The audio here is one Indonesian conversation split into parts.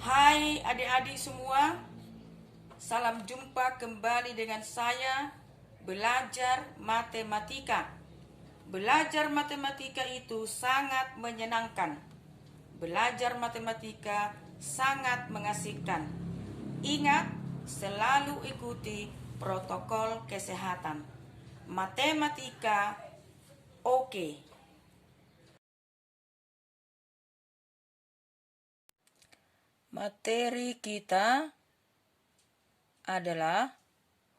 Hai adik-adik semua, salam jumpa kembali dengan saya belajar matematika. Belajar matematika itu sangat menyenangkan. Belajar matematika sangat mengasihkan. Ingat, selalu ikuti protokol kesehatan. Matematika oke. Materi kita adalah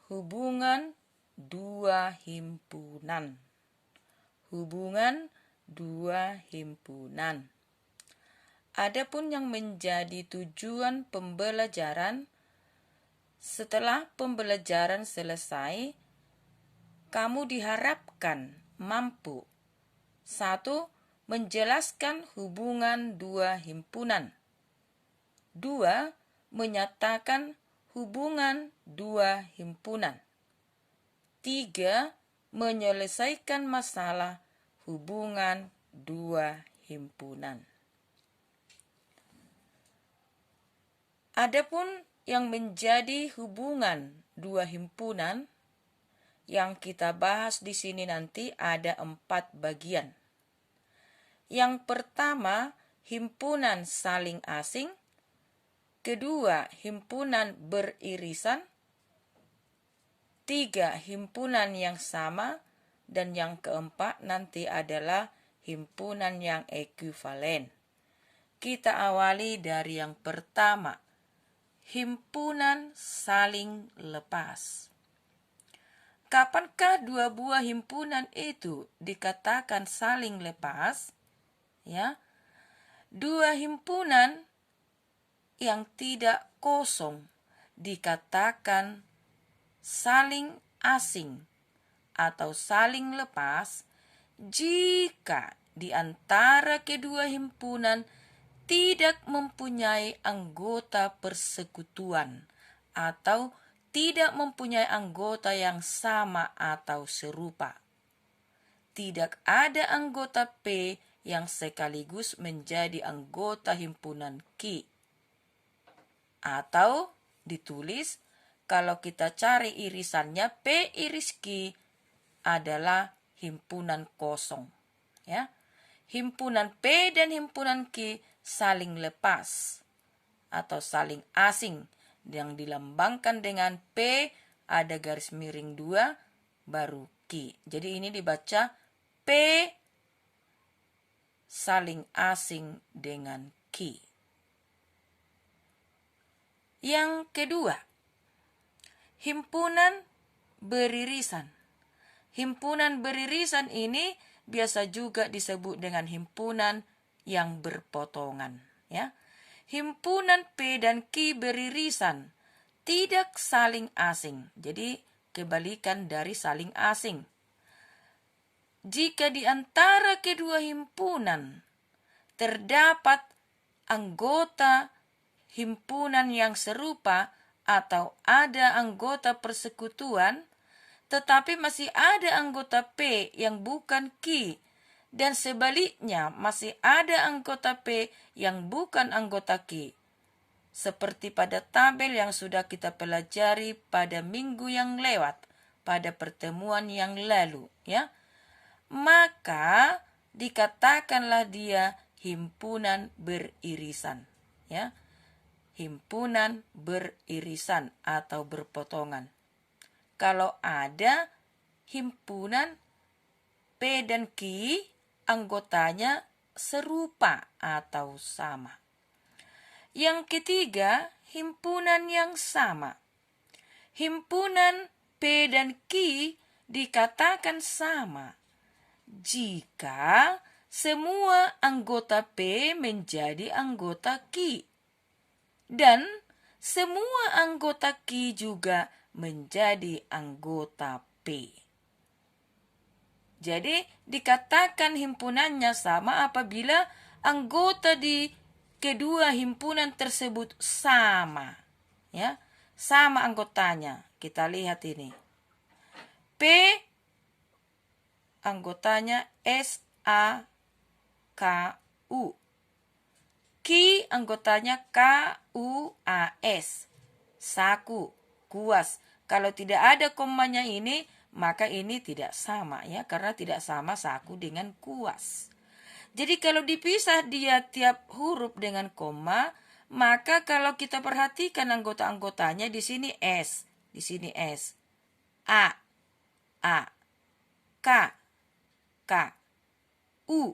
hubungan dua himpunan. Hubungan dua himpunan. Adapun yang menjadi tujuan pembelajaran, setelah pembelajaran selesai, kamu diharapkan mampu: 1. Menjelaskan hubungan dua himpunan. 2. Menyatakan hubungan dua himpunan. 3. Menyelesaikan masalah hubungan dua himpunan. Adapun yang menjadi hubungan dua himpunan yang kita bahas di sini nanti ada 4 bagian. Yang pertama, himpunan saling asing. Kedua, himpunan beririsan. 3, himpunan yang sama. Dan yang keempat nanti adalah himpunan yang ekuivalen. Kita awali dari yang pertama, himpunan saling lepas. Kapankah dua buah himpunan itu dikatakan saling lepas? Ya, dua himpunan yang tidak kosong dikatakan saling asing atau saling lepas jika di antara kedua himpunan tidak mempunyai anggota persekutuan atau tidak mempunyai anggota yang sama atau serupa. Tidak ada anggota P yang sekaligus menjadi anggota himpunan Q. Atau ditulis, kalau kita cari irisannya, P iris Q adalah himpunan kosong. Ya. Himpunan P dan himpunan Q saling lepas atau saling asing yang dilambangkan dengan P ada garis miring 2 baru Q. Jadi ini dibaca P saling asing dengan Q. Yang kedua, himpunan beririsan. Himpunan beririsan ini biasa juga disebut dengan himpunan yang berpotongan. Ya. Himpunan P dan Q beririsan, tidak saling asing. Jadi kebalikan dari saling asing. Jika di antara kedua himpunan terdapat anggota himpunan yang serupa atau ada anggota persekutuan, tetapi masih ada anggota P yang bukan Q, dan sebaliknya masih ada anggota P yang bukan anggota Q. Seperti pada tabel yang sudah kita pelajari pada minggu yang lewat, pada pertemuan yang lalu, ya. Maka dikatakanlah dia himpunan beririsan, ya. Himpunan beririsan atau berpotongan. Kalau ada himpunan P dan Q, anggotanya serupa atau sama. Yang ketiga, himpunan yang sama. Himpunan P dan Q dikatakan sama jika semua anggota P menjadi anggota Q. Dan semua anggota Q juga menjadi anggota P. Jadi dikatakan himpunannya sama apabila anggota di kedua himpunan tersebut sama. Ya, sama anggotanya. Kita lihat ini. P anggotanya SAKU. Ki anggotanya KUAS. Saku, kuas. Kalau tidak ada komanya ini, maka ini tidak sama ya, karena tidak sama saku dengan kuas. Jadi kalau dipisah dia tiap huruf dengan koma, maka kalau kita perhatikan anggota-anggotanya di sini S, di sini S. A, K, K, U.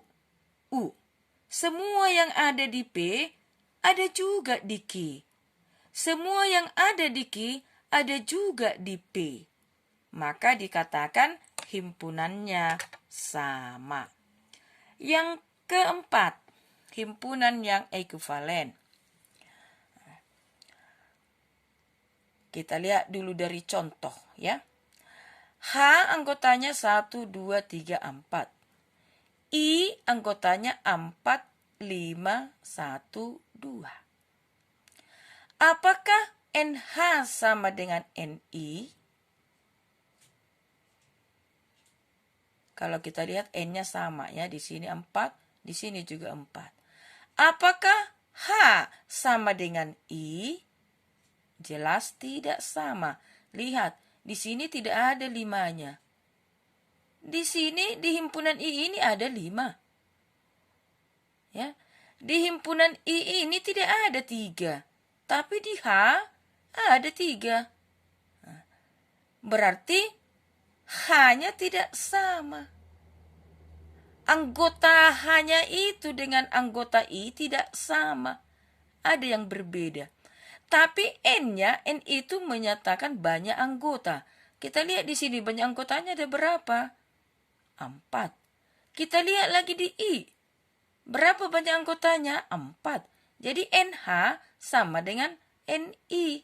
Semua yang ada di P ada juga di Q. Semua yang ada di Q ada juga di P. Maka dikatakan himpunannya sama. Yang keempat, himpunan yang ekuivalen. Kita lihat dulu dari contoh ya. H anggotanya 1, 2, 3, 4. I anggotanya 4, 5, 1, 2. Apakah NH sama dengan NI? Kalau kita lihat N-nya sama ya, di sini 4, di sini juga 4. Apakah H sama dengan I? Jelas tidak sama. Lihat, di sini tidak ada 5-nya. Di sini di himpunan I ini ada 5. Ya. Di himpunan I ini tidak ada 3. Tapi di H ada 3. Berarti H-nya tidak sama. Anggota H-nya itu dengan anggota I tidak sama. Ada yang berbeda. Tapi N-nya, N itu menyatakan banyak anggota. Kita lihat di sini banyak anggotanya ada berapa? 4. Kita lihat lagi di I. Berapa banyak anggotanya? 4. Jadi NH sama dengan NI.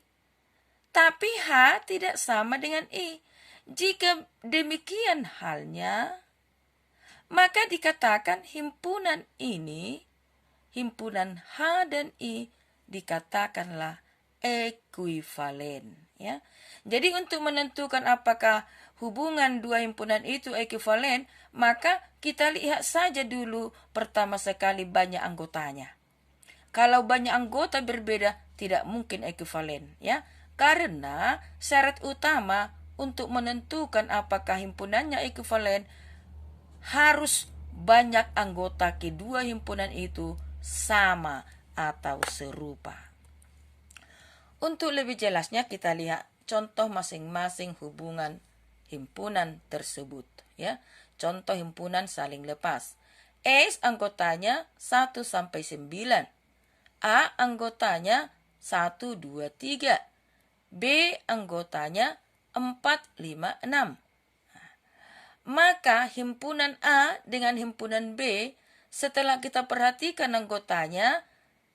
Tapi H tidak sama dengan I. Jika demikian halnya, maka dikatakan himpunan ini, himpunan H dan I, dikatakanlah ekuivalen. Ya. Jadi untuk menentukan apakah hubungan dua himpunan itu ekuivalen, maka kita lihat saja dulu pertama sekali banyak anggotanya. Kalau banyak anggota berbeda, tidak mungkin ekuivalen, ya. Karena syarat utama untuk menentukan apakah himpunannya ekuivalen harus banyak anggota kedua himpunan itu sama atau serupa. Untuk lebih jelasnya kita lihat contoh masing-masing hubungan himpunan tersebut, ya. Contoh himpunan saling lepas. S anggotanya 1 sampai 9. A anggotanya 1, 2, 3. B anggotanya 4, 5, 6. Maka himpunan A dengan himpunan B setelah kita perhatikan anggotanya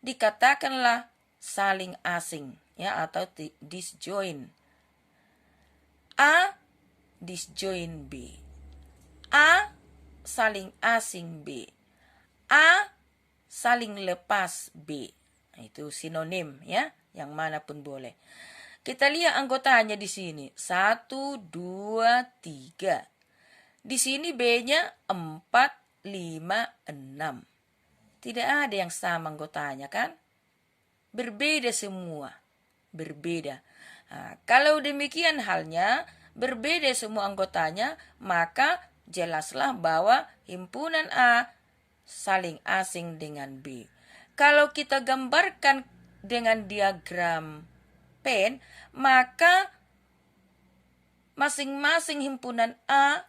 dikatakanlah saling asing, ya, atau disjoin. A disjoin B. A saling asing B. A saling lepas B. Itu sinonim, ya, yang manapun boleh. Kita lihat anggotanya di sini. 1, 2, 3. Di sini B-nya 4, 5, 6. Tidak ada yang sama anggotanya kan? Berbeda semua. Berbeda. Nah, kalau demikian halnya, berbeda semua anggotanya, maka jelaslah bahwa himpunan A saling asing dengan B. Kalau kita gambarkan dengan diagram pen, maka masing-masing himpunan A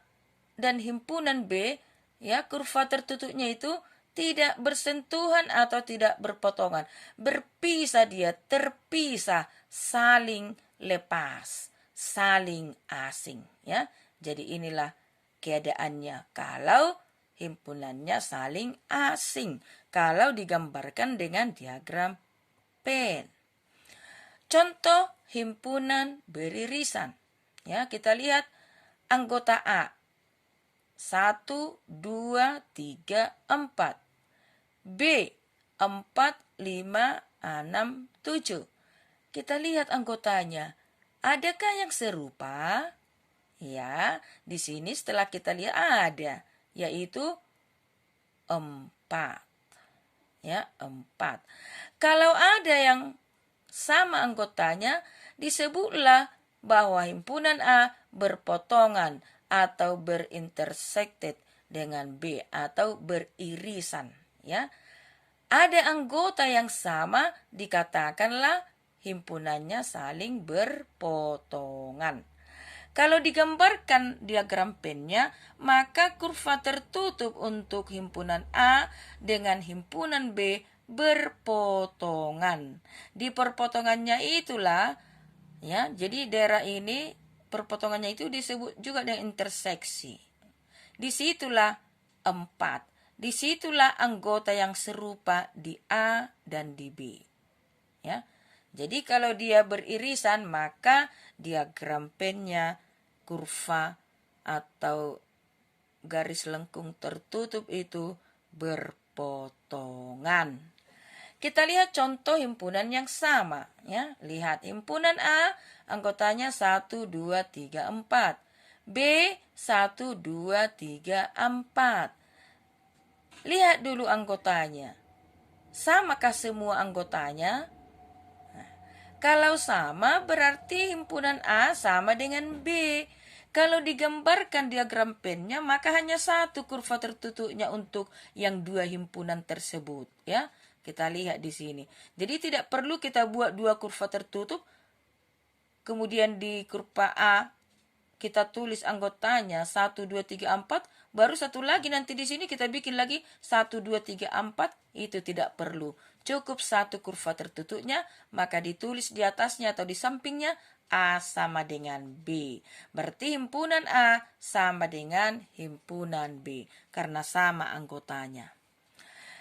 dan himpunan B, ya, kurva tertutupnya itu tidak bersentuhan atau tidak berpotongan. Berpisah dia, terpisah, saling lepas, saling asing, ya. Jadi inilah keadaannya kalau himpunannya saling asing, kalau digambarkan dengan diagram pen. Contoh himpunan beririsan. Ya, kita lihat anggota A. 1, 2, 3, 4. B 4, 5, 6, 7. Kita lihat anggotanya. Adakah yang serupa? Ya, di sini setelah kita lihat ada, yaitu 4. Ya, 4. Kalau ada yang sama anggotanya, disebutlah bahwa himpunan A berpotongan atau berintersected dengan B atau beririsan. Ya, ada anggota yang sama, dikatakanlah himpunannya saling berpotongan. Kalau digambarkan diagram pennya, maka kurva tertutup untuk himpunan A dengan himpunan B berpotongan. Di perpotongannya itulah, ya, jadi daerah ini perpotongannya itu disebut juga dengan interseksi. Disitulah 4. Disitulah anggota yang serupa di A dan di B. Ya. Jadi kalau dia beririsan, maka diagram pennya, kurva atau garis lengkung tertutup itu berpotongan. Kita lihat contoh himpunan yang sama. Ya. Lihat himpunan A, anggotanya 1, 2, 3, 4. B, 1, 2, 3, 4. Lihat dulu anggotanya. Samakah semua anggotanya? Kalau sama, berarti himpunan A sama dengan B. Kalau digambarkan diagram pennya, maka hanya satu kurva tertutupnya untuk yang dua himpunan tersebut. Ya, kita lihat di sini. Jadi tidak perlu kita buat dua kurva tertutup. Kemudian di kurva A kita tulis anggotanya 1, 2, 3, 4. Baru satu lagi nanti di sini kita bikin lagi 1, 2, 3, 4. Itu tidak perlu. Cukup satu kurva tertutupnya, maka ditulis di atasnya atau di sampingnya A sama dengan B. Berarti himpunan A sama dengan himpunan B karena sama anggotanya.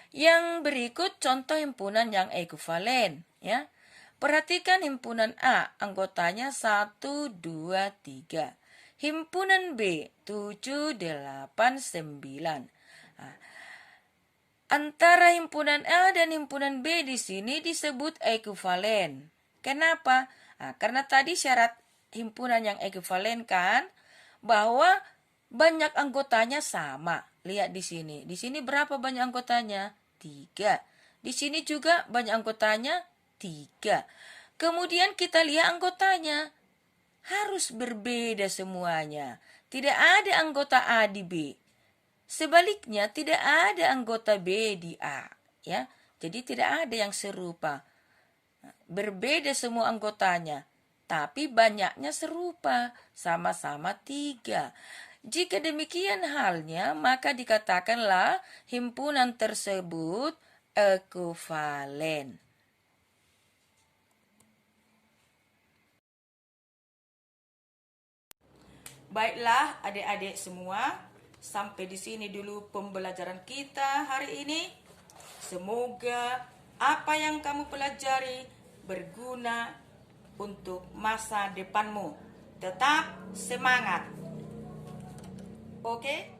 Yang berikut contoh himpunan yang ekuivalen, ya. Perhatikan himpunan A, anggotanya 1, 2, 3. Himpunan B 7, 8, 9. Nah, antara himpunan A dan himpunan B di sini disebut ekuivalen. Kenapa? Nah, karena tadi syarat himpunan yang ekuivalen kan bahwa banyak anggotanya sama. Lihat di sini. Di sini berapa banyak anggotanya? 3. Di sini juga banyak anggotanya 3. Kemudian kita lihat anggotanya. Harus berbeda semuanya. Tidak ada anggota A di B. Sebaliknya tidak ada anggota B di A, ya. Jadi tidak ada yang serupa. Berbeda semua anggotanya, tapi banyaknya serupa, sama-sama 3. Jika demikian halnya, maka dikatakanlah himpunan tersebut ekuivalen. Baiklah adik-adik semua, sampai di sini dulu pembelajaran kita hari ini. Semoga apa yang kamu pelajari berguna untuk masa depanmu. Tetap semangat. Oke?